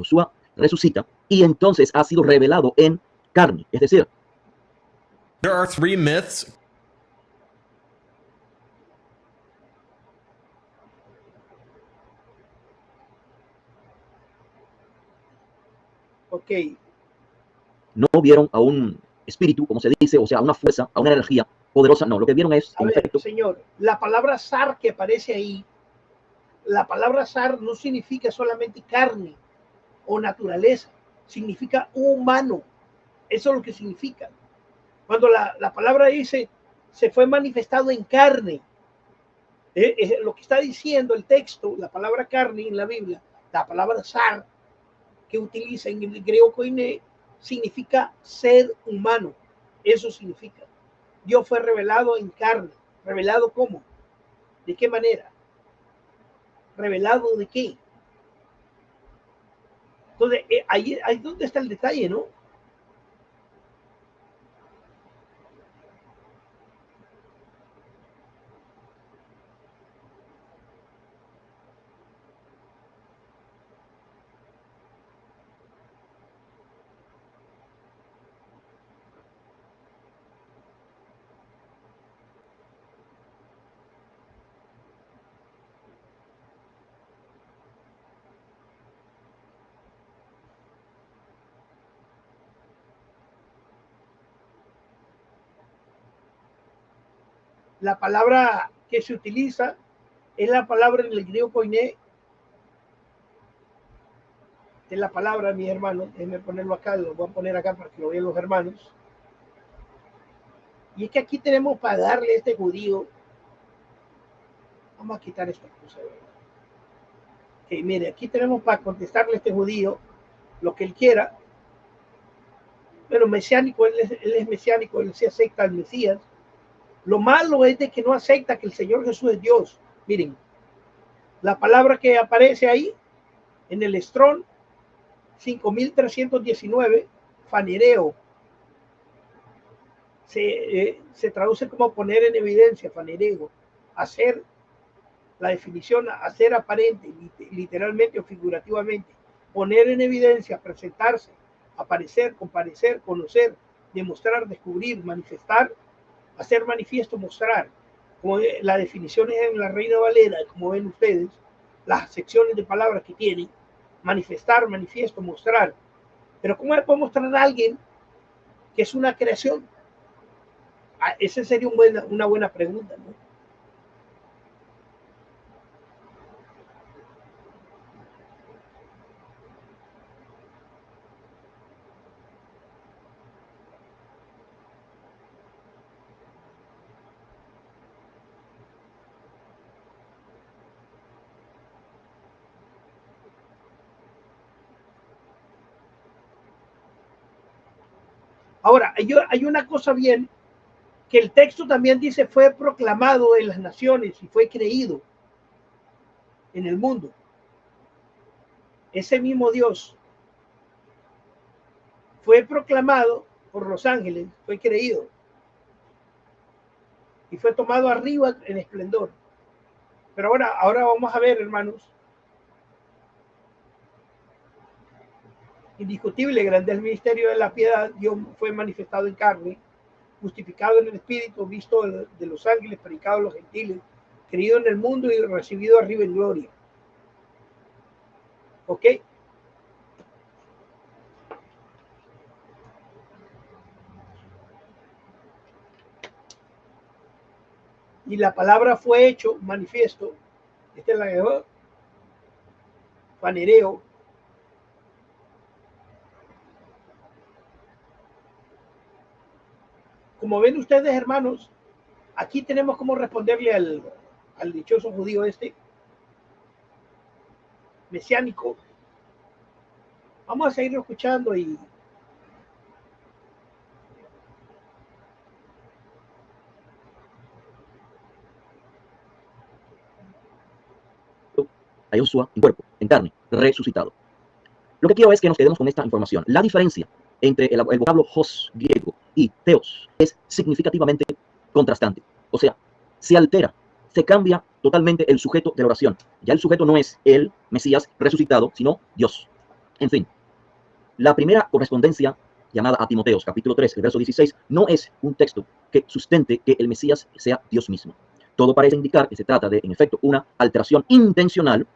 Josué resucita y entonces ha sido revelado en carne. Es decir, There are three myths. Ok. no vieron a un espíritu, como se dice, o sea, a una fuerza, a una energía poderosa. No, lo que vieron es, A en ver, efecto, señor, la palabra zar que aparece ahí, la palabra zar no significa solamente carne o naturaleza, significa humano. Eso es lo que significa. Cuando la palabra dice, se fue manifestado en carne, lo que está diciendo el texto, la palabra carne en la Biblia, la palabra zar, que utiliza en el griego koiné, significa ser humano. Eso significa. Dios fue revelado en carne. ¿Revelado cómo? ¿De qué manera? ¿Revelado de qué? Entonces, ahí donde está el detalle, ¿no? La palabra que se utiliza es la palabra en el griego koiné. Es la palabra, mis hermanos. Déjenme ponerlo acá, lo voy a poner acá para que lo vean los hermanos. Y es que aquí tenemos para darle a este judío. Vamos a quitar esta cosa. Que mire, aquí tenemos para contestarle a este judío lo que él quiera. Pero mesiánico, él es mesiánico, él se acepta al Mesías. Lo malo es de que no acepta que el Señor Jesús es Dios. Miren, la palabra que aparece ahí en el Strong 5319, fanereo, se traduce como poner en evidencia, fanereo, hacer, la definición, hacer aparente, literalmente o figurativamente, poner en evidencia, presentarse, aparecer, comparecer, conocer, demostrar, descubrir, manifestar, hacer manifiesto, mostrar. Como la definición es en la Reina Valera, como ven ustedes, las secciones de palabras que tienen, manifestar, manifiesto, mostrar. Pero ¿cómo le puedo mostrar a alguien que es una creación? Esa sería una buena pregunta, ¿no? Ahora, hay una cosa bien, que el texto también dice fue proclamado en las naciones y fue creído en el mundo. Ese mismo Dios fue proclamado por los ángeles, fue creído y fue tomado arriba en esplendor. Pero ahora vamos a ver, hermanos, indiscutible, grande el ministerio de la piedad. Dios fue manifestado en carne, justificado en el Espíritu, visto de los ángeles, predicado a los gentiles, creído en el mundo y recibido arriba en gloria. ¿Ok? Y la palabra fue hecho manifiesto. Esta es la de fanereo. Como ven ustedes, hermanos, aquí tenemos cómo responderle al dichoso judío mesiánico. Vamos a seguir escuchando y a Josué en cuerpo, en carne, resucitado. Lo que quiero es que nos quedemos con esta información. La diferencia entre el vocablo hos griego y theos es significativamente contrastante. O sea, se altera, se cambia totalmente el sujeto de la oración. Ya el sujeto no es el Mesías resucitado, sino Dios. En fin, la primera correspondencia llamada a Timoteos, capítulo 3, el verso 16, no es un texto que sustente que el Mesías sea Dios mismo. Todo parece indicar que se trata de, en efecto, una alteración intencional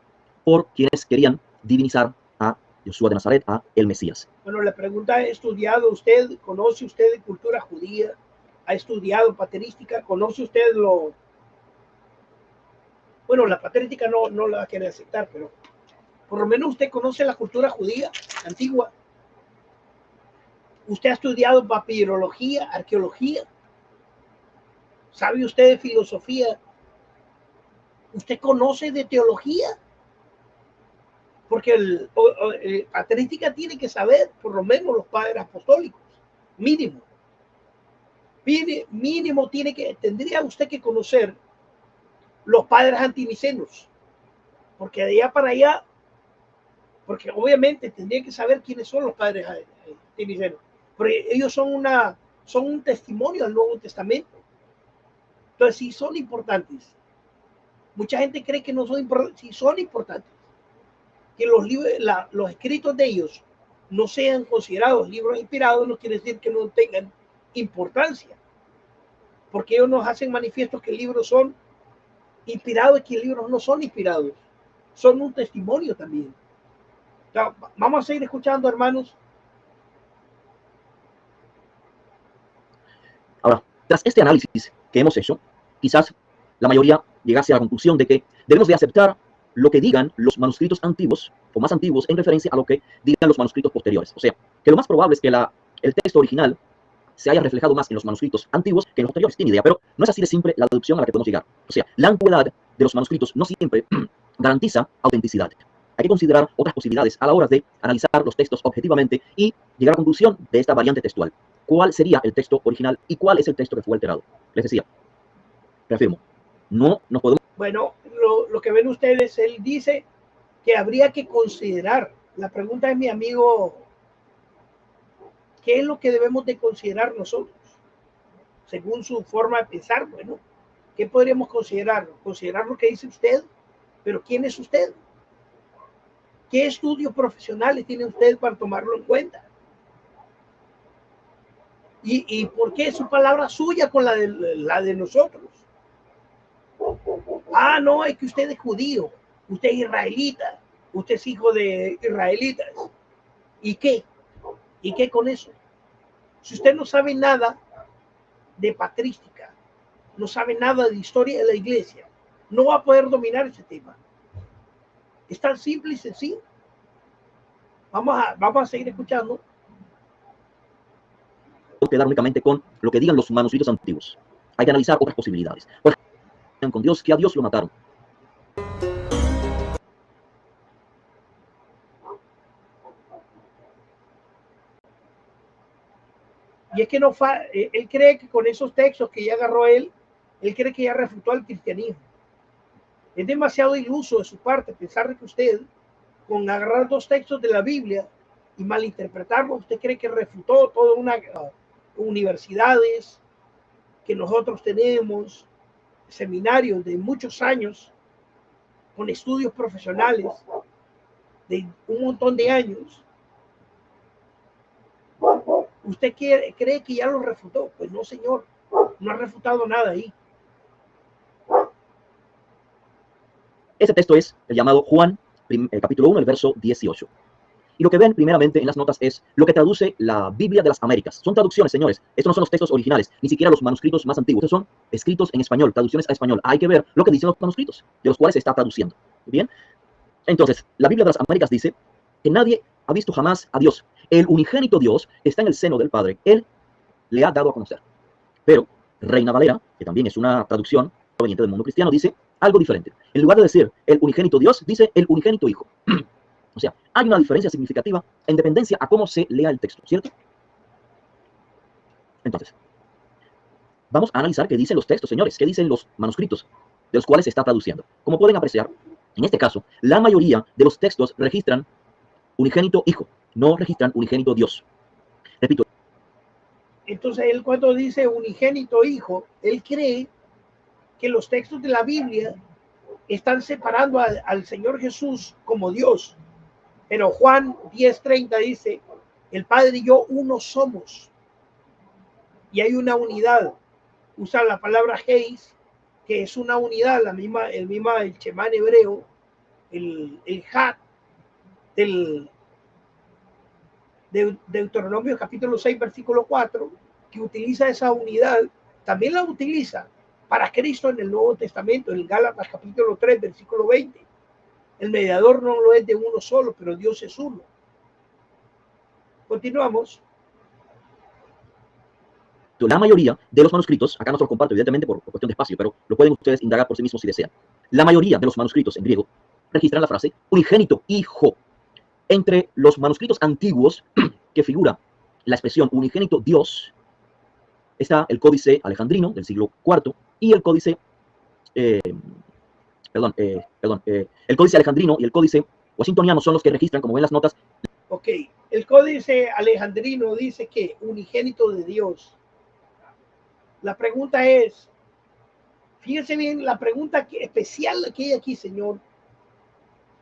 por quienes querían divinizar a Jesús de Nazaret, a el Mesías. Bueno, la pregunta: ¿ha estudiado usted, conoce usted de cultura judía? ¿Ha estudiado patrística? ¿Conoce usted lo...? Bueno, la patrística no la va a querer aceptar, pero por lo menos usted conoce la cultura judía antigua. ¿Usted ha estudiado papirología, arqueología? ¿Sabe usted de filosofía? ¿Usted conoce de teología? Porque el patrística tiene que saber, por lo menos los padres apostólicos, mínimo. Mínimo tendría usted que conocer los padres antinicenos, porque de allá para allá, porque obviamente tendría que saber quiénes son los padres antinicenos, porque ellos son un testimonio del Nuevo Testamento. Entonces, sí son importantes. Mucha gente cree que no son importantes, sí son importantes. Que los libros, los escritos de ellos no sean considerados libros inspirados no quiere decir que no tengan importancia, porque ellos nos hacen manifiesto que libros son inspirados y que libros no son inspirados, son un testimonio también. Entonces, vamos a seguir escuchando, hermanos. Ahora, tras este análisis que hemos hecho, quizás la mayoría llegase a la conclusión de que debemos de aceptar lo que digan los manuscritos antiguos o más antiguos en referencia a lo que digan los manuscritos posteriores. O sea, que lo más probable es que el texto original se haya reflejado más en los manuscritos antiguos que en los posteriores. Tiene idea, pero no es así de simple la deducción a la que podemos llegar. O sea, la antigüedad de los manuscritos no siempre garantiza autenticidad. Hay que considerar otras posibilidades a la hora de analizar los textos objetivamente y llegar a la conclusión de esta variante textual. ¿Cuál sería el texto original y cuál es el texto que fue alterado? Les decía, reafirmo, no nos podemos... Bueno, lo que ven ustedes, él dice que habría que considerar. La pregunta es, mi amigo, ¿qué es lo que debemos de considerar nosotros? Según su forma de pensar, bueno, ¿qué podríamos considerar? Considerar lo que dice usted, pero ¿quién es usted? ¿Qué estudios profesionales tiene usted para tomarlo en cuenta? ¿Y por qué su palabra suya con la de nosotros? Ah, no, es que usted es judío, usted es israelita, usted es hijo de israelitas. ¿Y qué? ¿Y qué con eso? Si usted no sabe nada de patrística, no sabe nada de historia de la iglesia, no va a poder dominar ese tema. Es tan simple y sencillo. Vamos a seguir escuchando. quedar únicamente con lo que digan los manuscritos antiguos. Hay que analizar otras posibilidades. Por ejemplo, con Dios, que a Dios lo mataron. Y es que él cree que con esos textos que ya agarró él cree que ya refutó al cristianismo. Es demasiado iluso de su parte pensar que usted, con agarrar dos textos de la Biblia y malinterpretarlos, usted cree que refutó toda una universidades que nosotros tenemos, seminarios de muchos años, con estudios profesionales de un montón de años. ¿Usted cree que ya lo refutó? Pues no, señor, no ha refutado nada ahí. Ese texto es el llamado Juan, capítulo 1, el verso 18. Y lo que ven primeramente en las notas es lo que traduce la Biblia de las Américas. Son traducciones, señores. Estos no son los textos originales, ni siquiera los manuscritos más antiguos. Estos son escritos en español, traducciones a español. Hay que ver lo que dicen los manuscritos, de los cuales se está traduciendo. ¿Bien? Entonces, la Biblia de las Américas dice que nadie ha visto jamás a Dios. El unigénito Dios está en el seno del Padre. Él le ha dado a conocer. Pero Reina Valera, que también es una traducción proveniente del mundo cristiano, dice algo diferente. En lugar de decir el unigénito Dios, dice el unigénito Hijo. O sea, hay una diferencia significativa en dependencia a cómo se lea el texto, ¿cierto? Entonces, vamos a analizar qué dicen los textos, señores, qué dicen los manuscritos de los cuales se está traduciendo. Como pueden apreciar, en este caso, la mayoría de los textos registran unigénito Hijo, no registran unigénito Dios. Repito. Entonces, él cuando dice unigénito Hijo, él cree que los textos de la Biblia están separando al Señor Jesús como Dios. Pero Juan 10:30 dice, el Padre y yo uno somos. Y hay una unidad. Usa la palabra Heis, que es una unidad, el Shema en hebreo, el Hat del Deuteronomio capítulo 6, versículo 4, que utiliza esa unidad, también la utiliza para Cristo en el Nuevo Testamento, en Gálatas capítulo 3, versículo 20. El mediador no lo es de uno solo, pero Dios es uno. Continuamos. La mayoría de los manuscritos, acá no se lo comparto evidentemente por cuestión de espacio, pero lo pueden ustedes indagar por sí mismos si desean. La mayoría de los manuscritos en griego registran la frase unigénito, hijo. Entre los manuscritos antiguos que figura la expresión unigénito Dios, está el Códice Alejandrino del siglo IV y el Códice, el Códice Alejandrino y el Códice Washingtoniano son los que registran, como ven las notas. Ok, el Códice Alejandrino dice que unigénito de Dios. La pregunta es, fíjense bien, la pregunta especial que hay aquí, Señor.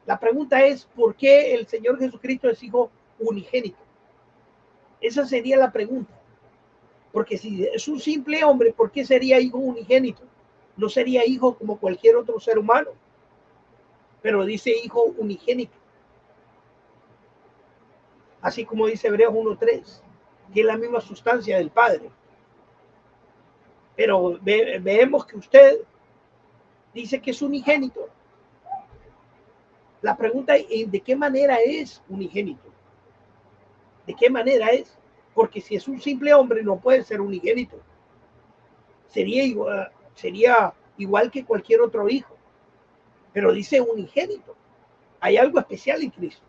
La pregunta es, ¿por qué el Señor Jesucristo es hijo unigénito? Esa sería la pregunta. Porque si es un simple hombre, ¿por qué sería hijo unigénito? No sería hijo como cualquier otro ser humano, pero dice hijo unigénito. Así como dice Hebreos 1:3, que es la misma sustancia del Padre. Pero vemos que usted dice que es unigénito. La pregunta es, ¿de qué manera es unigénito? ¿De qué manera es? Porque si es un simple hombre, no puede ser unigénito. Sería igual que cualquier otro hijo. Pero dice unigénito. Hay algo especial en Cristo.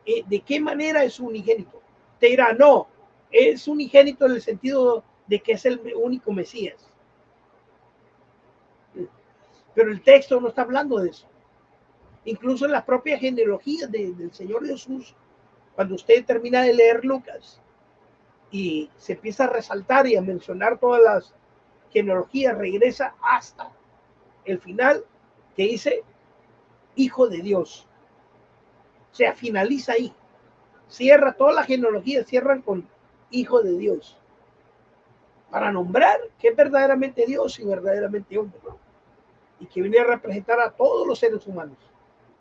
¿De qué manera es unigénito? Te dirá, no, es unigénito en el sentido de que es el único Mesías. Pero el texto no está hablando de eso. Incluso en las propias genealogías del Señor Jesús, cuando usted termina de leer Lucas y se empieza a resaltar y a mencionar todas las genealogías, regresa hasta el final que dice Hijo de Dios. O sea, finaliza ahí. Cierra todas las genealogías, cierran con Hijo de Dios. Para nombrar que es verdaderamente Dios y verdaderamente hombre. Y que viene a representar a todos los seres humanos.